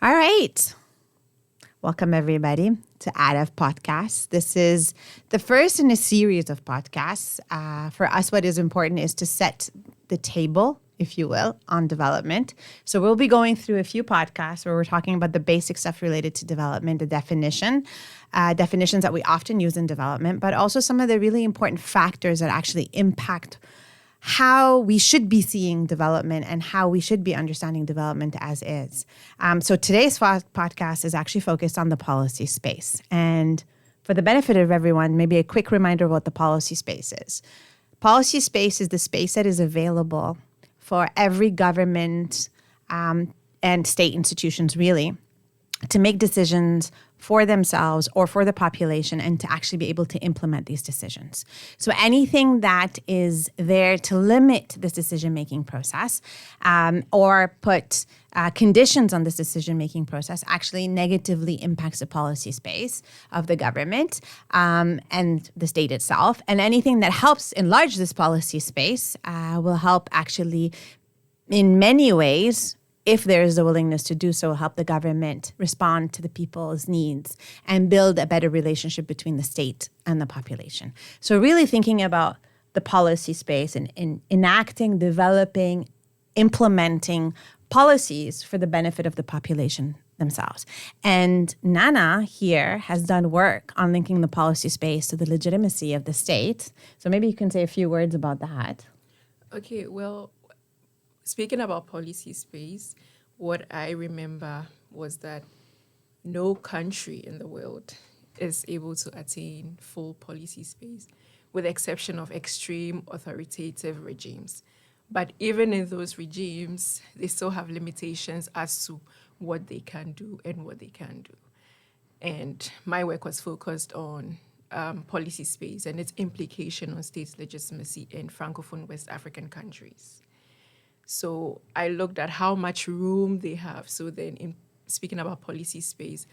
All right. Welcome, everybody, to ADF Podcast. This is the first in a series of podcasts. For us, what is important is to set the table, if you will, on development. So we'll be going through a few podcasts where we're talking about the basic stuff related to development, the definitions that we often use in development, but also some of the really important factors that actually impact how we should be seeing development and how we should be understanding development as is. So today's podcast is actually focused on the policy space. And for the benefit of everyone, maybe a quick reminder of what the policy space is. Policy space is the space that is available for every government and state institutions, really, to make decisions for themselves or for the population and to actually be able to implement these decisions. So anything that is there to limit this decision-making process or put conditions on this decision-making process actually negatively impacts the policy space of the government and the state itself. And anything that helps enlarge this policy space will help actually, in many ways, if there is a willingness to do so, help the government respond to the people's needs and build a better relationship between the state and the population. So really thinking about the policy space and in enacting, developing, implementing policies for the benefit of the population themselves. And Nana here has done work on linking the policy space to the legitimacy of the state. So maybe you can say a few words about that. Okay, well, speaking about policy space, what I remember was that no country in the world is able to attain full policy space, with the exception of extreme authoritative regimes. But even in those regimes, they still have limitations as to what they can do and what they can do. And my work was focused on policy space and its implication on state legitimacy in Francophone West African countries. So I looked at how much room they have. So then in speaking about policy space,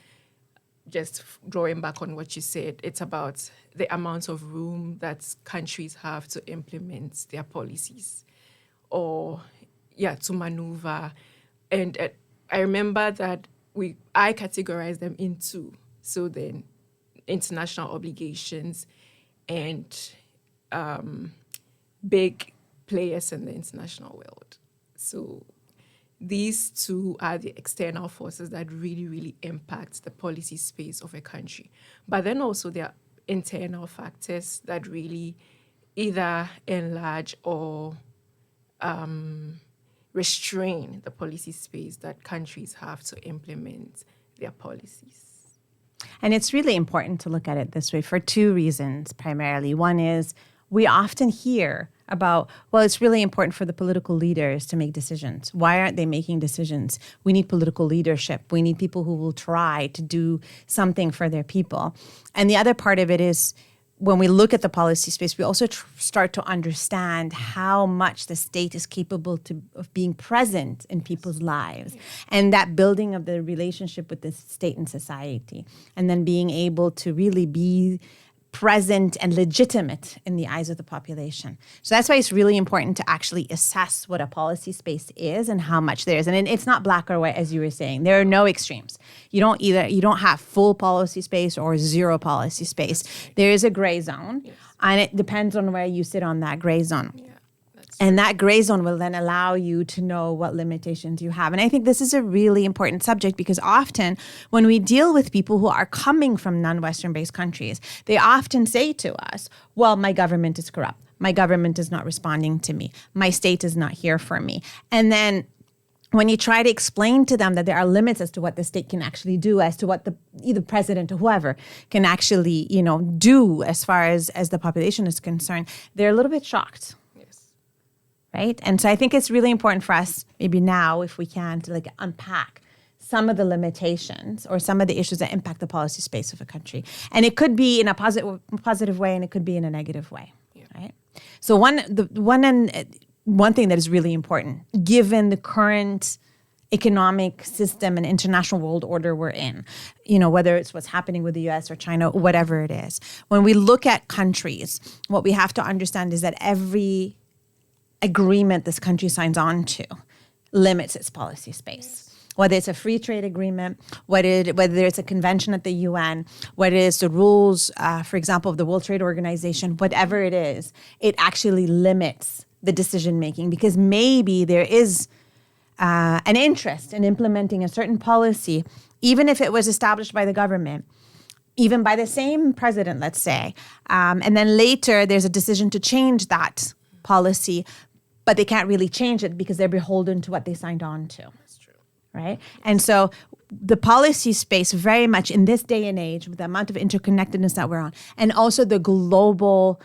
just drawing back on what you said, it's about the amount of room that countries have to implement their policies or, to maneuver. And I remember that I categorized them into, so then international obligations and big players in the international world. So these two are the external forces that really, really impact the policy space of a country. But then also there are internal factors that really either enlarge or restrain the policy space that countries have to implement their policies. And it's really important to look at it this way for two reasons, primarily. One is we often hear about, well, it's really important for the political leaders to make decisions. Why aren't they making decisions? We need political leadership. We need people who will try to do something for their people. And the other part of it is when we look at the policy space, we also start to understand how much the state is capable of being present in people's lives and that building of the relationship with the state and society, and then being able to really be present and legitimate in the eyes of the population. So that's why it's really important to actually assess what a policy space is and how much there is. And it's not black or white, as you were saying. There are no extremes. You don't have full policy space or zero policy space. There is a gray zone, and it depends on where you sit on that gray zone. And that gray zone will then allow you to know what limitations you have. And I think this is a really important subject because often when we deal with people who are coming from non-Western based countries, they often say to us, well, my government is corrupt. My government is not responding to me. My state is not here for me. And then when you try to explain to them that there are limits as to what the state can actually do, as to what either president or whoever can actually, do as far as the population is concerned, they're a little bit shocked. Right? And so I think it's really important for us, maybe now, if we can, to unpack some of the limitations or some of the issues that impact the policy space of a country. And it could be in a positive way and it could be in a negative way. Right? So one thing that is really important, given the current economic system and international world order we're in, whether it's what's happening with the US or China, whatever it is, when we look at countries, what we have to understand is that every agreement this country signs on to limits its policy space. whether it's a free trade agreement, whether it's a convention at the UN, whether it's the rules, for example, of the World Trade Organization, whatever it is, it actually limits the decision making, because maybe there is an interest in implementing a certain policy, even if it was established by the government, even by the same president, let's say. And then later there's a decision to change that policy, but they can't really change it because they're beholden to what they signed on to. That's true. Right? And so the policy space very much in this day and age, with the amount of interconnectedness that we're on, and also the global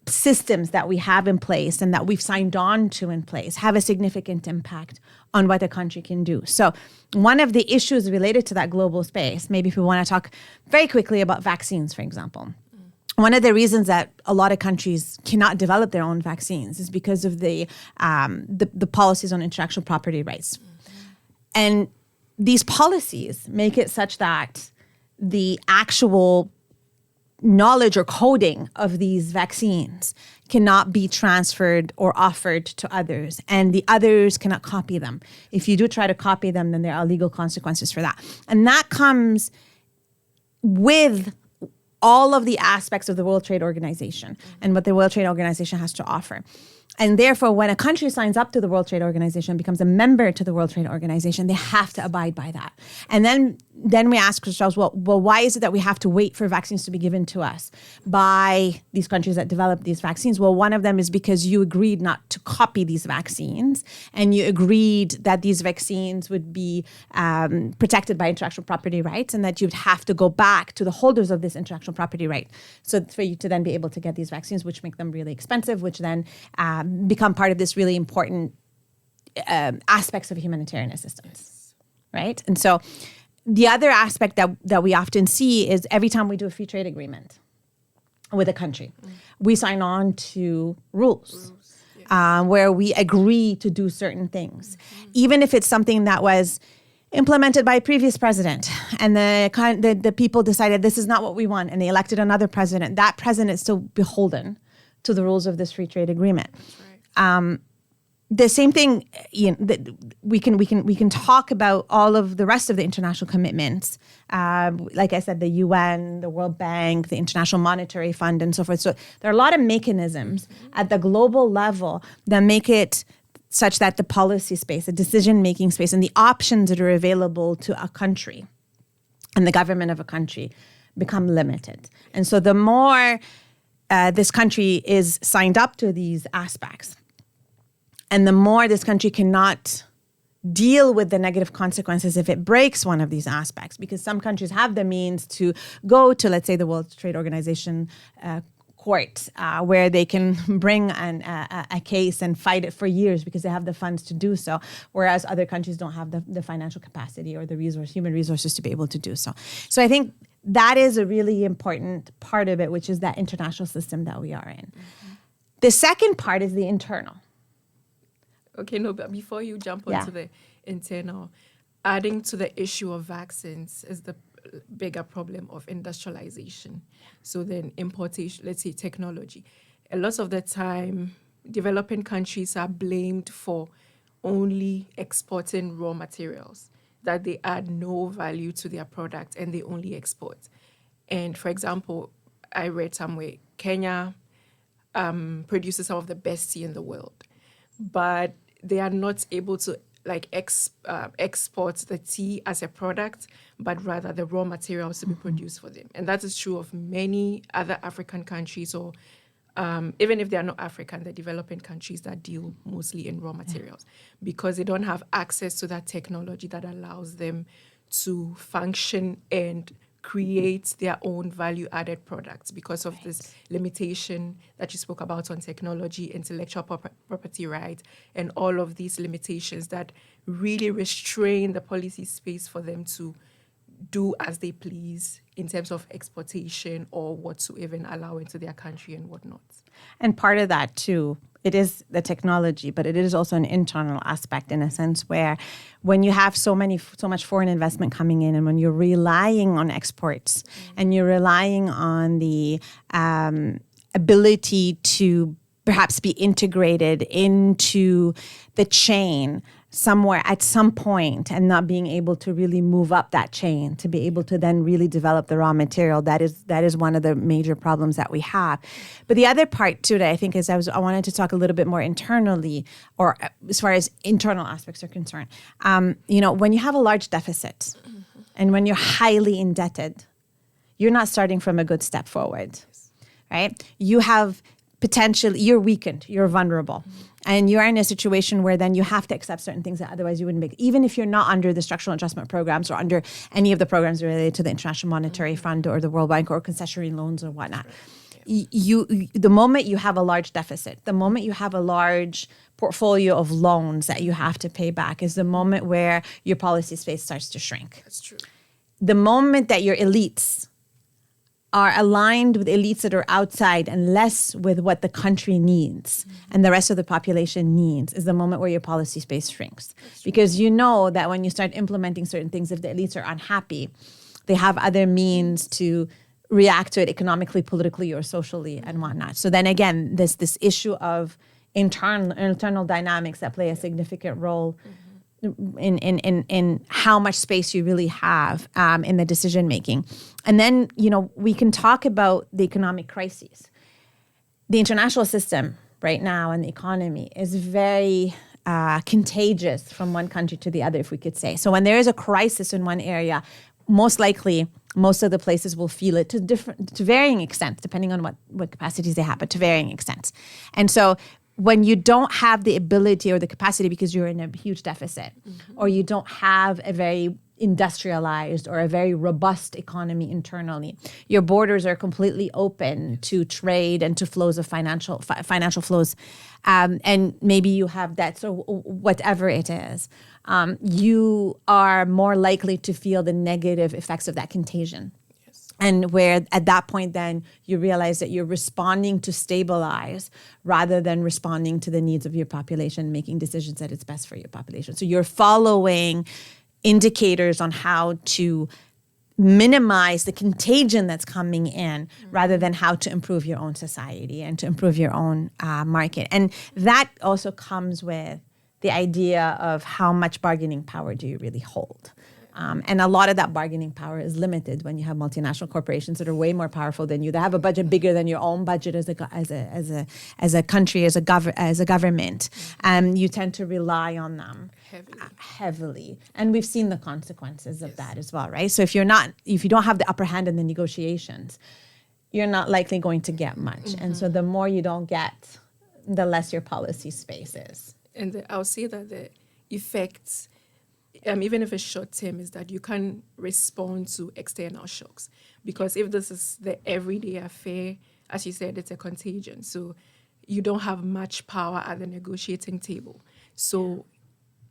systems that we have in place and that we've signed on to in place, have a significant impact on what a country can do. So one of the issues related to that global space, maybe if we want to talk very quickly about vaccines, for example. One of the reasons that a lot of countries cannot develop their own vaccines is because of the policies on intellectual property rights. And these policies make it such that the actual knowledge or coding of these vaccines cannot be transferred or offered to others, and the others cannot copy them. If you do try to copy them, then there are legal consequences for that. And that comes with all of the aspects of the World Trade Organization and what the World Trade Organization has to offer. And therefore, when a country signs up to the World Trade Organization, becomes a member to the World Trade Organization, they have to abide by that. And then we ask ourselves, well, why is it that we have to wait for vaccines to be given to us by these countries that develop these vaccines? Well, one of them is because you agreed not to copy these vaccines, and you agreed that these vaccines would be protected by intellectual property rights, and that you'd have to go back to the holders of this intellectual property right. So for you to then be able to get these vaccines, which make them really expensive, which then become part of this really important aspects of humanitarian assistance, right? And so the other aspect that we often see is every time we do a free trade agreement with a country, we sign on to rules where we agree to do certain things, even if it's something that was implemented by a previous president, and the people decided this is not what we want, and they elected another president. That president is still beholden to the rules of this free trade agreement. Right. The same thing, we can talk about all of the rest of the international commitments. Like I said, the UN, the World Bank, the International Monetary Fund, and so forth. So there are a lot of mechanisms at the global level that make it such that the policy space, the decision-making space, and the options that are available to a country and the government of a country become limited. And so the more this country is signed up to these aspects, and the more this country cannot deal with the negative consequences if it breaks one of these aspects, because some countries have the means to go to, let's say, the World Trade Organization court, where they can bring a case and fight it for years because they have the funds to do so, whereas other countries don't have the financial capacity or the human resources to be able to do so. So I think that is a really important part of it, which is that international system that we are in. The second part is the internal. Okay, no, but before you jump onto the internal, adding to the issue of vaccines is the bigger problem of industrialization. So then importation, let's say technology. A lot of the time, developing countries are blamed for only exporting raw materials, that they add no value to their product and they only export. And for example, I read somewhere, Kenya produces some of the best tea in the world, but they are not able to export the tea as a product, but rather the raw materials to be produced for them. And that is true of many other African countries, or even if they are not African, the developing countries that deal mostly in raw materials, because they don't have access to that technology that allows them to function and create their own value-added products because of this limitation that you spoke about on technology, intellectual property rights, and all of these limitations that really restrain the policy space for them to do as they please in terms of exportation or what to even allow into their country and whatnot. And part of that, too, it is the technology, but it is also an internal aspect in a sense where when you have so much foreign investment coming in, and when you're relying on exports and you're relying on the ability to perhaps be integrated into the chain somewhere at some point and not being able to really move up that chain to be able to then really develop the raw material. That is one of the major problems that we have. But the other part too that I think is I wanted to talk a little bit more internally, or as far as internal aspects are concerned. When you have a large deficit and when you're highly indebted, you're not starting from a good step forward, right? You have potential, you're weakened, you're vulnerable. And you're in a situation where then you have to accept certain things that otherwise you wouldn't make, even if you're not under the structural adjustment programs or under any of the programs related to the International Monetary Fund or the World Bank or concessionary loans or whatnot. The moment you have a large deficit, the moment you have a large portfolio of loans that you have to pay back is the moment where your policy space starts to shrink. That's true. The moment that your elites are aligned with elites that are outside and less with what the country needs and the rest of the population needs is the moment where your policy space shrinks. Because you know that when you start implementing certain things, if the elites are unhappy, they have other means to react to it economically, politically, or socially and whatnot. So then again, there's this issue of internal dynamics that play a significant role in how much space you really have in the decision making. And then, we can talk about the economic crises. The international system right now and the economy is very contagious from one country to the other, if we could say. So when there is a crisis in one area, most likely most of the places will feel it to varying extents, depending on what capacities they have, but to varying extents. And so when you don't have the ability or the capacity because you're in a huge deficit, or you don't have a very industrialized or a very robust economy internally, your borders are completely open to trade and to flows of financial flows, and maybe you have debts or whatever it is, you are more likely to feel the negative effects of that contagion. And where at that point, then you realize that you're responding to stabilize rather than responding to the needs of your population, making decisions that it's best for your population. So you're following indicators on how to minimize the contagion that's coming in rather than how to improve your own society and to improve your own market. And that also comes with the idea of how much bargaining power do you really hold. And a lot of that bargaining power is limited when you have multinational corporations that are way more powerful than you. They have a budget bigger than your own budget as a country, as a government. You tend to rely on them heavily, and we've seen the consequences of that as well, right? So if you don't have the upper hand in the negotiations, you're not likely going to get much. And so the more you don't get, the less your policy space is. And I'll say that the effects, even if it's short term, is that you can respond to external shocks. Because if this is the everyday affair, as you said, it's a contagion. So you don't have much power at the negotiating table. So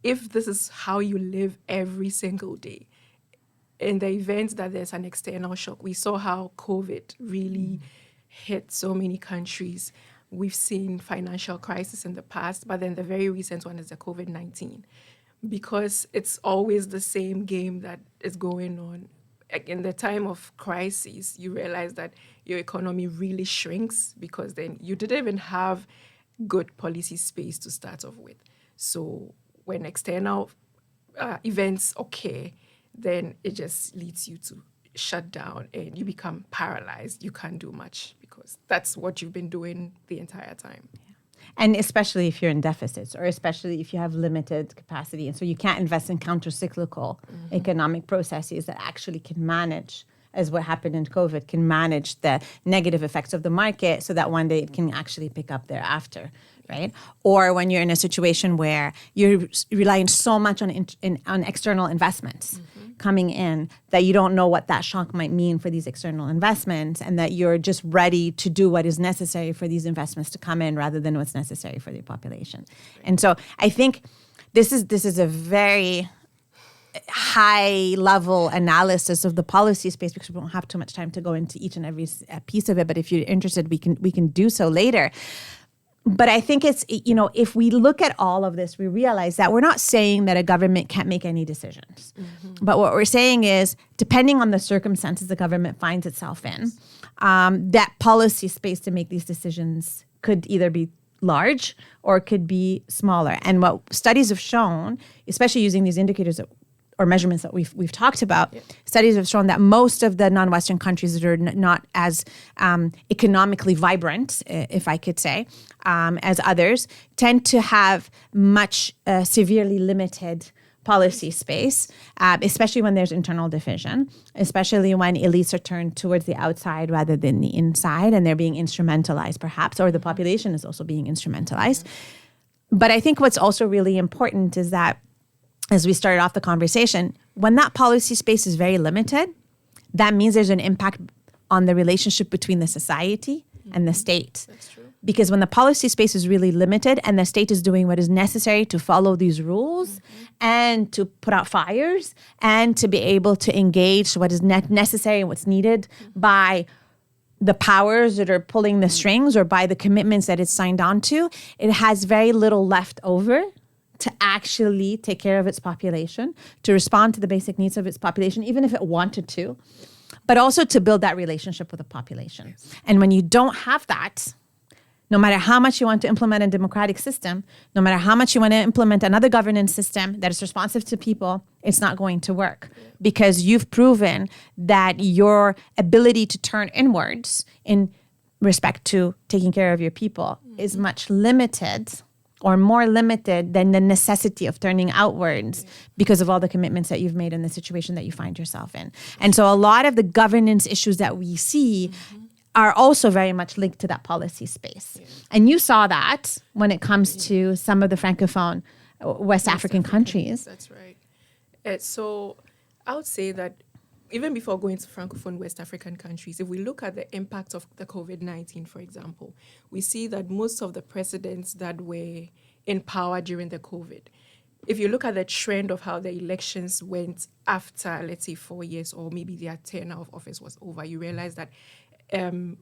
if this is how you live every single day, in the event that there's an external shock, we saw how COVID really hit so many countries. We've seen financial crisis in the past, but then the very recent one is the COVID-19. Because it's always the same game that is going on. In the time of crisis, you realize that your economy really shrinks because then you didn't even have good policy space to start off with. So when external events occur, then it just leads you to shut down and you become paralyzed. You can't do much because that's what you've been doing the entire time. And especially if you're in deficits, or especially if you have limited capacity. And so you can't invest in counter-cyclical economic processes that actually can manage, as what happened in COVID, can manage the negative effects of the market so that one day it can actually pick up thereafter, right? Or when you're in a situation where you're relying so much on external investments coming in that you don't know what that shock might mean for these external investments, and that you're just ready to do what is necessary for these investments to come in rather than what's necessary for the population. And so I think this is a very high level analysis of the policy space because we don't have too much time to go into each and every piece of it. But if you're interested, we can do so later. But I think it's, if we look at all of this, we realize that we're not saying that a government can't make any decisions. But what we're saying is, depending on the circumstances the government finds itself in, that policy space to make these decisions could either be large or it could be smaller. And what studies have shown, especially using these indicators or measurements that we've talked about, studies have shown that most of the non-Western countries that are not as economically vibrant, if I could say, as others, tend to have much severely limited policy space, especially when there's internal division, especially when elites are turned towards the outside rather than the inside, and they're being instrumentalized perhaps, or the population is also being instrumentalized. But I think what's also really important is that, as we started off the conversation, when that policy space is very limited, that means there's an impact on the relationship between the society and the state. That's true. Because when the policy space is really limited and the state is doing what is necessary to follow these rules and to put out fires and to be able to engage what is necessary and what's needed by the powers that are pulling the strings or by the commitments that it's signed on to, it has very little left over to actually take care of its population, to respond to the basic needs of its population, even if it wanted to, but also to build that relationship with the population. Yes. And when you don't have that, no matter how much you want to implement a democratic system, no matter how much you want to implement another governance system that is responsive to people, it's not going to work because you've proven that your ability to turn inwards in respect to taking care of your people is much limited or more limited than the necessity of turning outwards because of all the commitments that you've made in the situation that you find yourself in. And so a lot of the governance issues that we see are also very much linked to that policy space. And you saw that when it comes to some of the Francophone West African countries. That's right. So I would say that even before going to Francophone West African countries, if we look at the impact of the COVID-19, for example, we see that most of the presidents that were in power during the COVID, if you look at the trend of how the elections went after, let's say, 4 years or maybe their tenure of office was over, you realize that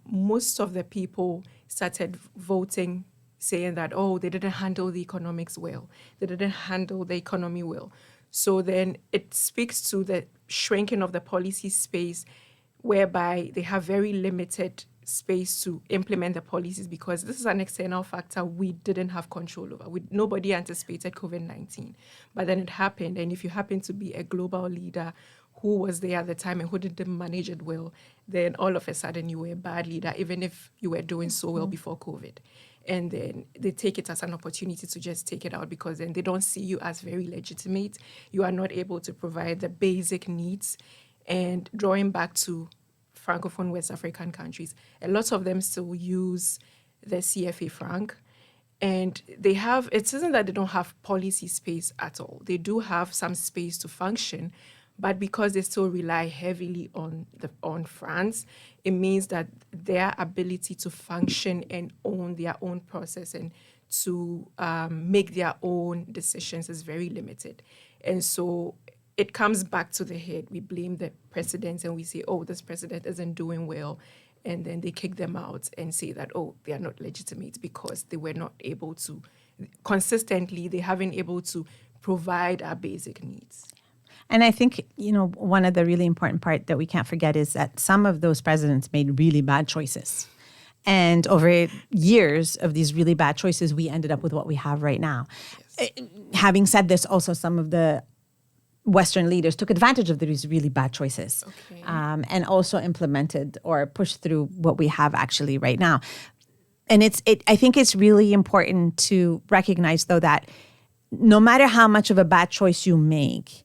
most of the people started voting saying that, oh, they didn't handle the economics well. They didn't handle the economy well. So then it speaks to the shrinking of the policy space whereby they have very limited space to implement the policies because this is an external factor we didn't have control over. Nobody anticipated COVID-19, but then it happened. And if you happen to be a global leader who was there at the time and who didn't manage it well, then all of a sudden you were a bad leader, even if you were doing so well before COVID. And then they take it as an opportunity to just take it out because then they don't see you as very legitimate. You are not able to provide the basic needs. And drawing back to Francophone West African countries, a lot of them still use the CFA franc. And they have, it isn't that they don't have policy space at all. They do have some space to function, but because they still rely heavily on France, it means that their ability to function and own their own process and to make their own decisions is very limited. And so it comes back to the head. We blame the president and we say, oh, this president isn't doing well. And then they kick them out and say that, oh, they are not legitimate because they were not able to, consistently, they haven't able to provide our basic needs. And I think, one of the really important part that we can't forget is that some of those presidents made really bad choices. And over years of these really bad choices, we ended up with what we have right now. Yes. Having said this, also some of the Western leaders took advantage of these really bad choices, and also implemented or pushed through what we have actually right now. And I think it's really important to recognize, though, that no matter how much of a bad choice you make,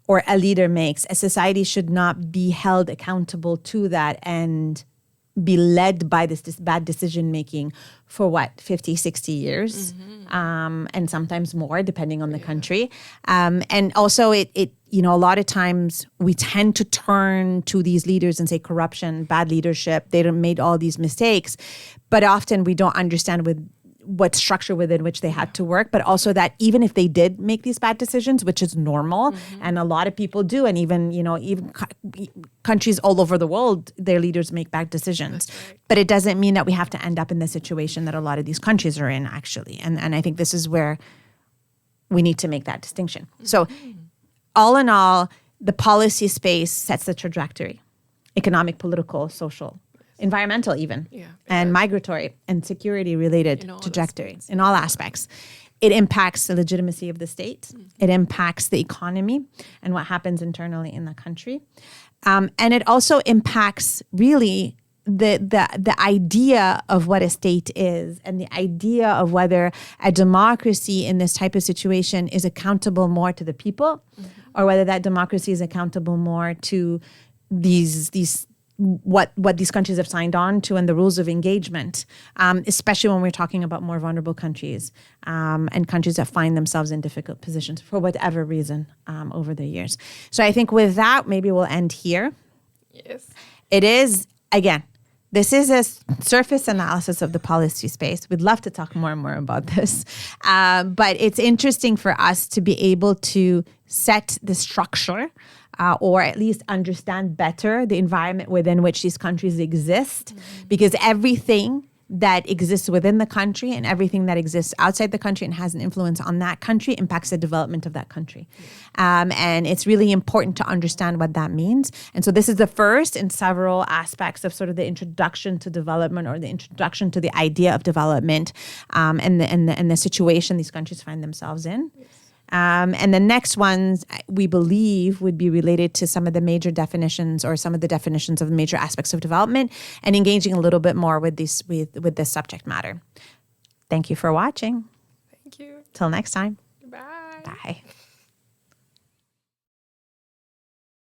or a leader makes, a society should not be held accountable to that and be led by this bad decision-making for 50, 60 years, and sometimes more, depending on the country. And also a lot of times we tend to turn to these leaders and say corruption, bad leadership, they made all these mistakes. But often we don't understand what structure within which they had to work, but also that even if they did make these bad decisions, which is normal, and a lot of people do, and even countries all over the world, their leaders make bad decisions. Right. But it doesn't mean that we have to end up in the situation that a lot of these countries are in, actually. And I think this is where we need to make that distinction. So all in all, the policy space sets the trajectory, economic, political, social. environmental even, Yeah, and does. migratory and security related In all trajectory aspects. in all aspects. It impacts the legitimacy of the state. It impacts the economy and what happens internally in the country. And it also impacts really the idea of what a state is and the idea of whether a democracy in this type of situation is accountable more to the people or whether that democracy is accountable more to these what these countries have signed on to and the rules of engagement, especially when we're talking about more vulnerable countries and countries that find themselves in difficult positions for whatever reason over the years. So I think with that, maybe we'll end here. Yes. It is, again, this is a surface analysis of the policy space. We'd love to talk more and more about this. But it's interesting for us to be able to set the structure or at least understand better the environment within which these countries exist, because everything that exists within the country and everything that exists outside the country and has an influence on that country impacts the development of that country. And it's really important to understand what that means. And so this is the first in several aspects of sort of the introduction to development or the introduction to the idea of development and the situation these countries find themselves in. Yes. And the next ones we believe would be related to some of the major definitions or some of the definitions of the major aspects of development and engaging a little bit more with this subject matter. Thank you for watching. Thank you. Till next time. Bye. Bye.